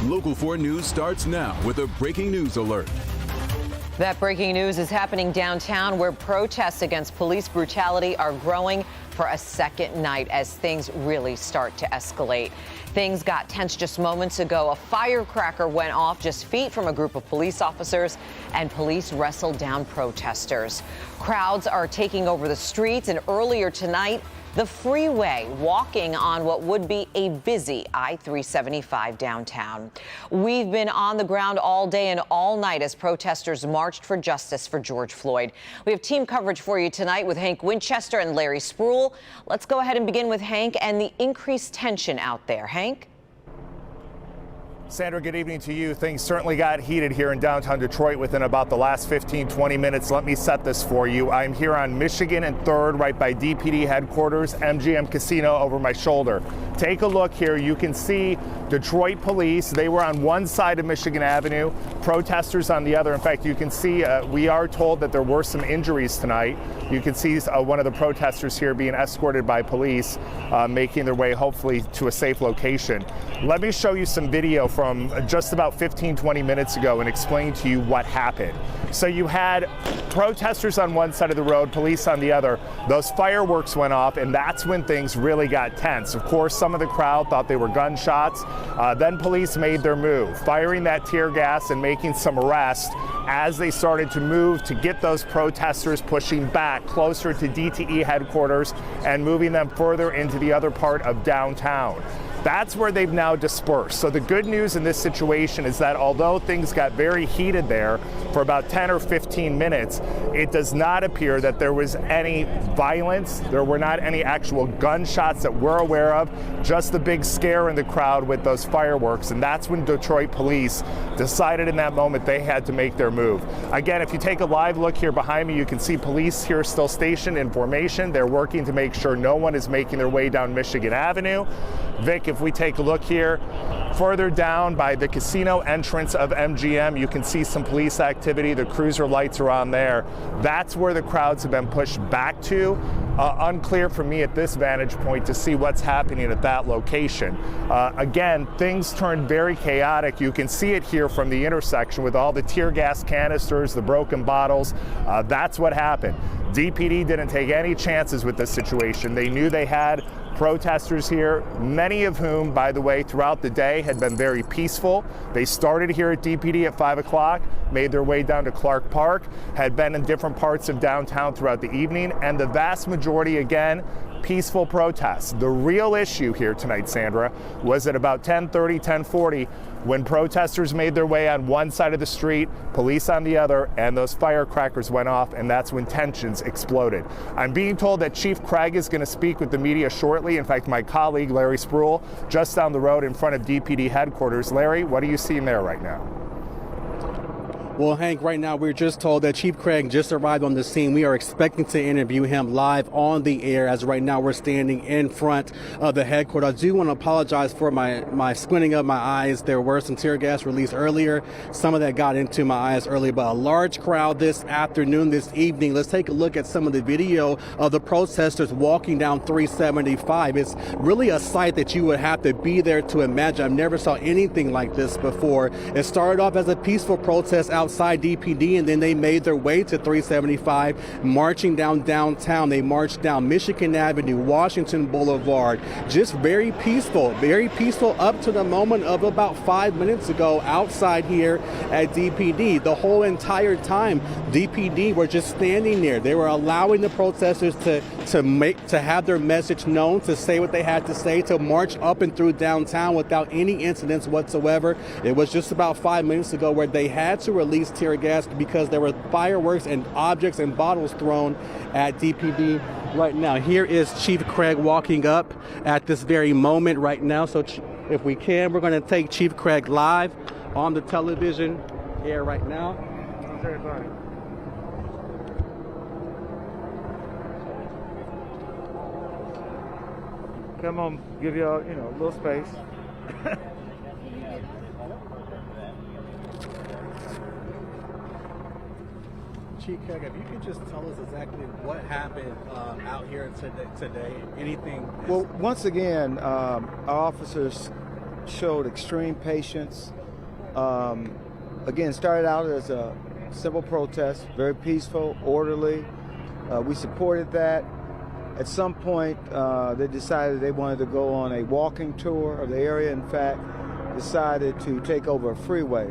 Local 4 News starts now with a breaking news alert. That breaking news is happening downtown, where protests against police brutality are growing for a second night as things really start to escalate. Things got tense just moments ago. A firecracker went off just feet from a group of police officers, and police wrestled down protesters. Crowds are taking over the streets, and earlier tonight, the freeway, walking on what would be a busy I-375 downtown. We've been on the ground all day and all night as protesters marched for justice for George Floyd. We have team coverage for you tonight with Hank Winchester and Larry Spruill. Let's go ahead and begin with Hank and the increased tension out there. Hank? Sandra, good evening to you. Things certainly got heated here in downtown Detroit within about the last 15-20 minutes. Let me set this for you. I'm here on Michigan and 3rd, right by DPD headquarters, MGM Casino over my shoulder. Take a look here. You can see Detroit police. They were on one side of Michigan Avenue, protesters on the other. In fact, you can see we are told that there were some injuries tonight. You can see one of the protesters here being escorted by police, making their way hopefully to a safe location. Let me show you some video from just about 15-20 minutes ago and explain to you what happened. So you had protesters on one side of the road, police on the other. Those fireworks went off, and that's when things really got tense. Of course, some of the crowd thought they were gunshots. Then police made their move, firing that tear gas and making some arrests as they started to move to get those protesters pushing back closer to DTE headquarters and moving them further into the other part of downtown. That's where they've now dispersed. So the good news in this situation is that although things got very heated there for about 10 or 15 minutes, it does not appear that there was any violence. There were not any actual gunshots that we're aware of, just the big scare in the crowd with those fireworks. And that's when Detroit police decided in that moment they had to make their move. Again, if you take a live look here behind me, you can see police here still stationed in formation. They're working to make sure no one is making their way down Michigan Avenue. Vic, if we take a look here, further down by the casino entrance of MGM, you can see some police activity. The cruiser lights are on there. That's where the crowds have been pushed back to. Unclear for me at this vantage point to see what's happening at that location. Again, things turned very chaotic. You can see it here from the intersection with all the tear gas canisters, the broken bottles. That's what happened. DPD didn't take any chances with this situation. They knew they had protesters here, many of whom, by the way, throughout the day had been very peaceful. They started here at DPD at 5 o'clock, made their way down to Clark Park, had been in different parts of downtown throughout the evening, and the vast majority, again, peaceful protests. The real issue here tonight, Sandra, was at about 10:30, 10:40, when protesters made their way on one side of the street, police on the other, and those firecrackers went off, and that's when tensions exploded. I'm being told that Chief Craig is going to speak with the media shortly. In fact, my colleague, Larry Spruill, just down the road in front of DPD headquarters. Larry, what are you seeing there right now? Well, Hank, right now we're just told that Chief Craig just arrived on the scene. We are expecting to interview him live on the air, as right now we're standing in front of the headquarters. I do want to apologize for my squinting of my eyes. There were some tear gas released earlier. Some of that got into my eyes earlier, but a large crowd this afternoon, this evening. Let's take a look at some of the video of the protesters walking down 375. It's really a sight that you would have to be there to imagine. I've never saw anything like this before. It started off as a peaceful protest outside DPD, and then they made their way to 375, marching downtown. They marched down Michigan Avenue, Washington Boulevard, just very peaceful up to the moment of about 5 minutes ago outside here at DPD. The whole entire time, DPD were just standing there. They were allowing the protesters to have their message known, to say what they had to say, to march up and through downtown without any incidents whatsoever. It was just about 5 minutes ago where they had to release tear gas because there were fireworks and objects and bottles thrown at DPD right now. Here is Chief Craig walking up at this very moment right now. So if we can, we're going to take Chief Craig live on the television air right now. How's everybody? Come on, give y'all, a little space. Chief Craig, if you could just tell us exactly what happened out here today, anything? Well, once again, our officers showed extreme patience. Again, started out as a civil protest, very peaceful, orderly. We supported that. At some point, they decided they wanted to go on a walking tour of the area. In fact, decided to take over a freeway.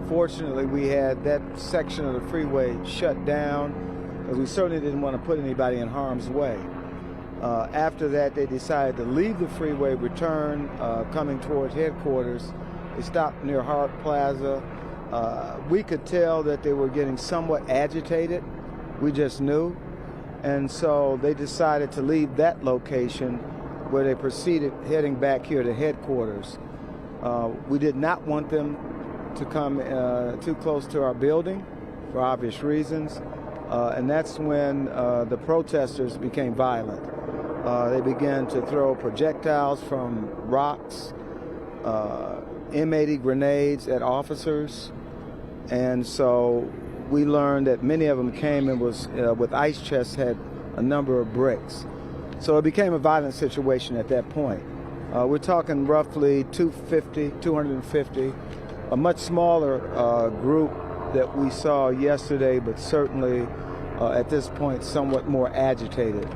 Fortunately, we had that section of the freeway shut down because we certainly didn't want to put anybody in harm's way. After that, they decided to leave the freeway, return, coming towards headquarters. They stopped near Hart Plaza. We could tell that they were getting somewhat agitated. We just knew. And so they decided to leave that location where they proceeded heading back here to headquarters. We did not want them to come too close to our building for obvious reasons. And that's when the protesters became violent. They began to throw projectiles from rocks, M80 grenades at officers. And so we learned that many of them came and was with ice chests, had a number of bricks. So it became a violent situation at that point. We're talking roughly 250, a much smaller group that we saw yesterday, but certainly at this point somewhat more agitated.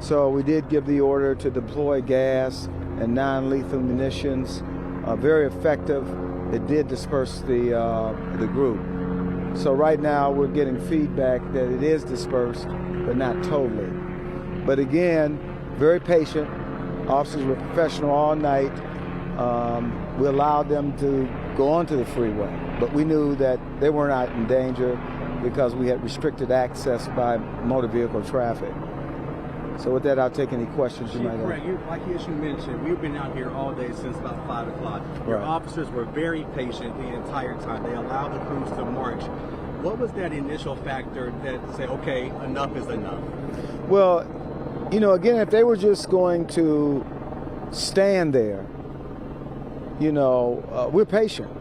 So we did give the order to deploy gas and non-lethal munitions. Very effective. It did disperse the group. So right now we're getting feedback that it is dispersed, but not totally. But again, very patient. Officers were professional all night. We allowed them to go onto the freeway, but we knew that they were not in danger because we had restricted access by motor vehicle traffic. So with that, I'll take any questions you might have. Like you mentioned, we've been out here all day since about 5 o'clock. Your officers were very patient the entire time. They allowed the crews to march. What was that initial factor that said, okay, enough is enough? Well, you know, again, if they were just going to stand there, you know, we're patient.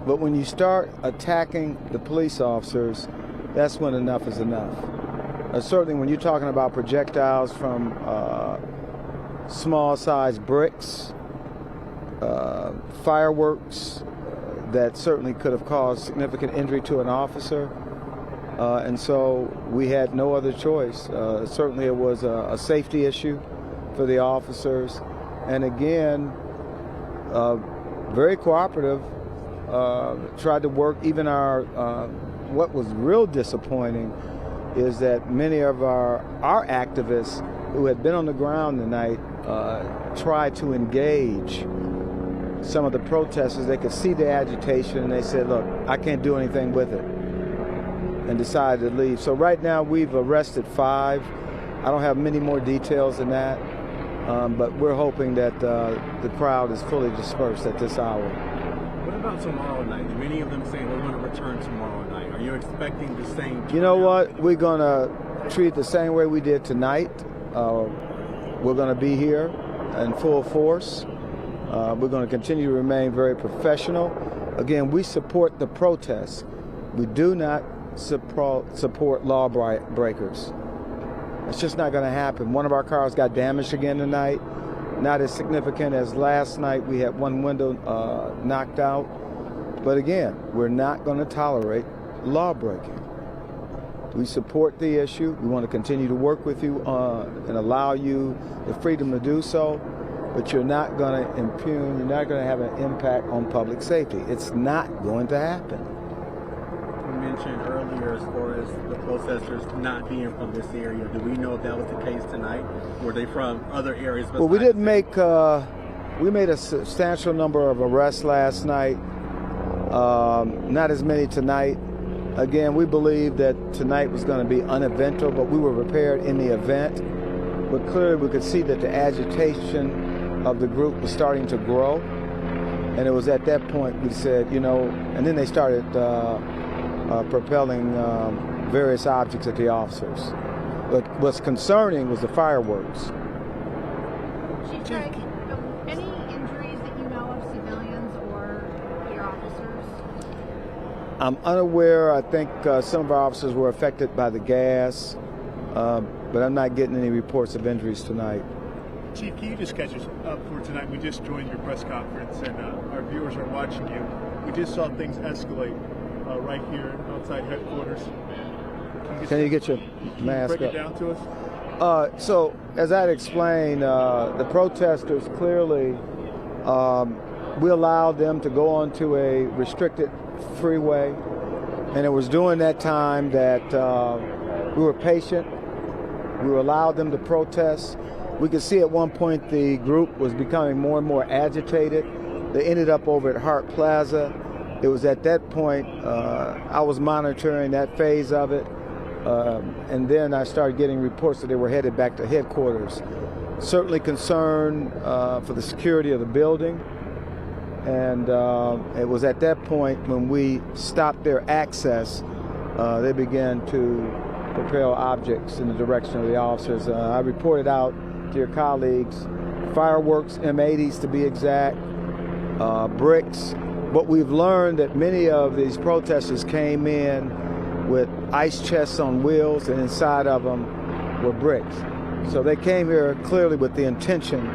But when you start attacking the police officers, that's when enough is enough. Certainly when you're talking about projectiles from small-sized bricks, fireworks that certainly could have caused significant injury to an officer. And so we had no other choice. Certainly it was a safety issue for the officers. And again, very cooperative, tried to work. Even our, what was real disappointing is that many of our activists who had been on the ground tonight tried to engage some of the protesters. They could see the agitation and they said, look, I can't do anything with it, and decided to leave. So right now we've arrested 5. I don't have many more details than that, but we're hoping that the crowd is fully dispersed at this hour. What about tomorrow night? Many of them saying we're going to return tomorrow night. Are you expecting the same? You know what? We're going to treat it the same way we did tonight. We're going to be here in full force. We're going to continue to remain very professional. Again, we support the protests. We do not support law breakers. It's just not going to happen. One of our cars got damaged again tonight. Not as significant as last night. We had one window knocked out. But again, we're not going to tolerate law breaking. We support the issue. We want to continue to work with you and allow you the freedom to do so. But you're not going to impugn, you're not going to have an impact on public safety. It's not going to happen. You mentioned earlier as far as the protesters not being from this area. Do we know if that was the case tonight? Were they from other areas? Well, we didn't make, we made a substantial number of arrests last night. Not as many tonight. Again, we believed that tonight was going to be uneventful, but we were prepared in the event. But clearly we could see that the agitation of the group was starting to grow. And it was at that point we said, you know, and then they started propelling various objects at the officers. But what's concerning was the fireworks. Chief Craig, any injuries that you know of, civilians or your officers? I'm unaware. I think some of our officers were affected by the gas, but I'm not getting any reports of injuries tonight. Chief, can you just catch us up for tonight? We just joined your press conference, and our viewers are watching you. We just saw things escalate right here outside headquarters. Can you get your mask break up? It down to us? So, as I explained, the protesters clearly, we allowed them to go onto a restricted freeway, and it was during that time that we were patient. We allowed them to protest. We could see at one point the group was becoming more and more agitated. They ended up over at Hart Plaza. It was at that point I was monitoring that phase of it, and then I started getting reports that they were headed back to headquarters. Certainly concerned for the security of the building, and it was at that point when we stopped their access, they began to propel objects in the direction of the officers. I reported out to your colleagues, fireworks, M80s to be exact, bricks. But we've learned that many of these protesters came in with ice chests on wheels, and inside of them were bricks. So they came here clearly with the intention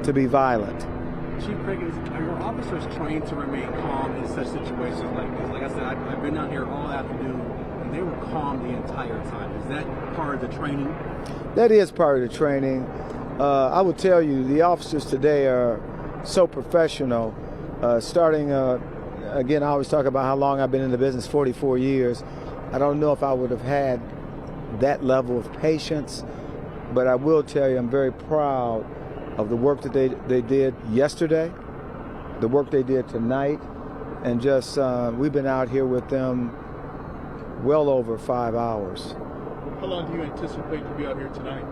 to be violent. Chief Craig, are your officers trained to remain calm in such situations like this? Like I said, I've been out here all afternoon, and they were calm the entire time. Is that part of the training? That is part of the training. I would tell you, the officers today are so professional. Starting, again, I always talk about how long I've been in the business, 44 years. I don't know if I would have had that level of patience, but I will tell you I'm very proud of the work that they did yesterday, the work they did tonight, and just we've been out here with them well over 5 hours. How long do you anticipate to be out here tonight?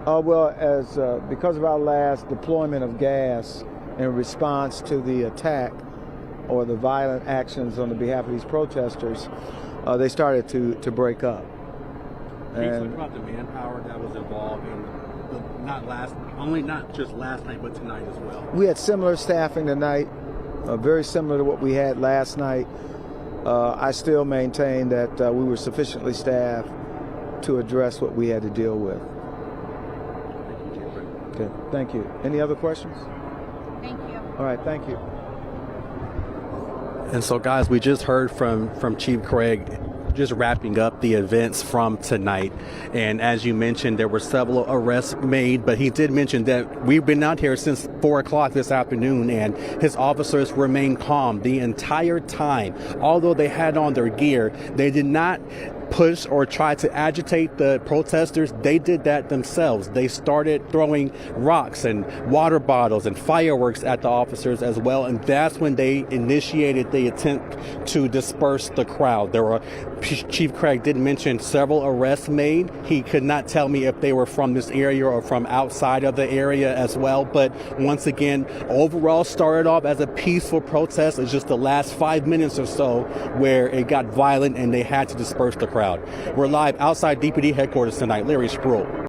Well, as because of our last deployment of gas in response to the attack or the violent actions on the behalf of these protesters, they started to break up. Can you talk about the manpower that was involved in not just last night, but tonight as well? We had similar staffing tonight, very similar to what we had last night. I still maintain that we were sufficiently staffed to address what we had to deal with. Okay, thank you. Any other questions? Thank you. All right, thank you. And so, guys, we just heard from Chief Craig, just wrapping up the events from tonight. And as you mentioned, there were several arrests made, but he did mention that we've been out here since 4 o'clock this afternoon, and his officers remained calm the entire time. Although they had on their gear, they did not push or try to agitate the protesters. They did that themselves. They started throwing rocks and water bottles and fireworks at the officers as well, and that's when they initiated the attempt to disperse the crowd. Chief Craig did mention several arrests made. He could not tell me if they were from this area or from outside of the area as well, but once again, overall started off as a peaceful protest. It's just the last 5 minutes or so where it got violent and they had to disperse the crowd. We're live outside DPD headquarters tonight. Larry Spruill.